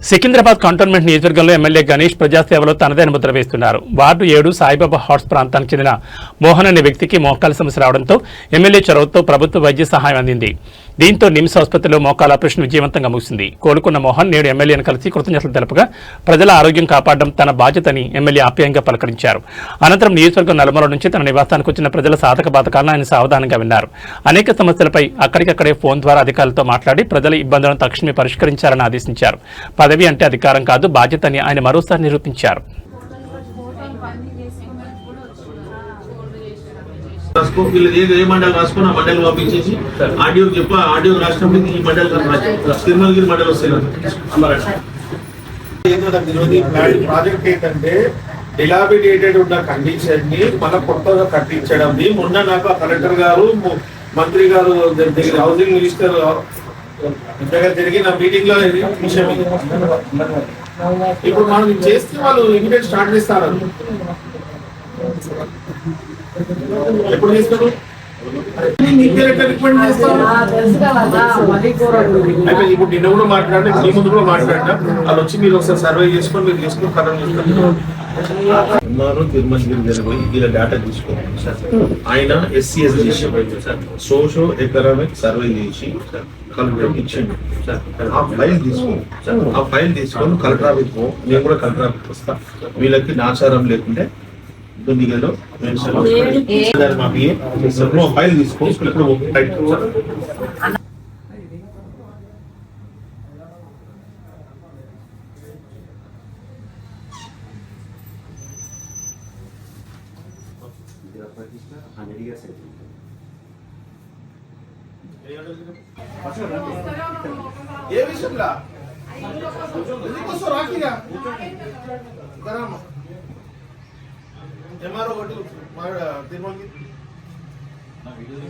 Secunderabad cantonment నియోజకవర్గంలో MLA Ganesh ప్రజాసేవలో తనదైన ముద్ర వేస్తున్నారు. వార్డు 7 సాయిబాబా హాట్స్ ప్రాంతానికి చెందిన మోహన్ అనే వ్యక్తికి మోకాల సమస్య రావడంతో ఎమ్మెల్యే చొరవతో ప్రభుత్వ వైద్య సహాయం అందింది. దీంతో నిమ్స్ ఆసుపత్రిలో మోకాల ఆపరేషన్ విజయవంతంగా ముగిసింది. కోలుకున్న మోహన్ నేడు ఎమ్మెల్యేను కలిసి కృతజ్ఞతలు తెలుపగా ప్రజల ఆరోగ్యం కాపాడడం తన బాధ్యతని ఎమ్మెల్యే ఆప్యాయంగా పలకరించారు. అనంతరం నియోజకవర్గం నలుమూల నుంచి తన నివాసానికి వచ్చిన ప్రజల సాధక బాధకాలను ఆయన సావధానంగా విన్నారు. అనేక సమస్యలపై అక్కడికక్కడే ఫోన్ ద్వారా అధికారులతో మాట్లాడి ప్రజల ఇబ్బందులను తక్షణమే పరిష్కరించాలని ఆదేశించారు. పదవి అంటే అధికారం కాదు, బాధ్యత అని ఆయన మరోసారి నిరూపించారు. మండలి రాసుకుని ఆ మండలి పంపించేసి ఆడియో చెప్ప ఆడియో రాసినప్పుడు ఈ మండలి తిరుమలగిరి మండలి వస్తాయి. ప్రాజెక్ట్ ఏంటంటే డిలాబిడేటెడ్ ఉన్న కండిషన్ ని మన కొత్తగా కట్టించడం. మొన్న నాకు కలెక్టర్ గారు మంత్రి గారు దగ్గర హౌసింగ్ మినిస్టర్ దగ్గర జరిగిన మీటింగ్ లో విషయం ఇప్పుడు మనం చేస్తే వాళ్ళు ఇమీడియట్ స్టార్ట్ చేస్తారు. ఎప్పుడు చేస్తారు? ఇప్పుడు నిన్న కూడా మాట్లాడినా మీ ముందు కూడా మాట్లాడినా వాళ్ళు వచ్చి మీరు ఒకసారి సర్వే చేసుకొని మీరు చేసుకుని కరెక్ట్ చేస్తారు. తిరుమలగిరి జరిగిపోయి ఇలా డేటా తీసుకోవాలి. ఆయన SCS చేసి సోషో ఎకనామిక్ సర్వే చేసి కలెక్టర్ ఇచ్చిండు. ఆ ఫైల్ తీసుకొని కలెక్టర్ ఆఫీస్ నేను కూడా కలెక్టర్ ఆఫీస్ వస్తా. వీళ్ళకి నాచారం లేకుంటే దుండిగలో ఫైల్ తీసుకో. ఇప్పుడు ఏ విషయంలో రాకిగా MRO తిరుమలగిరి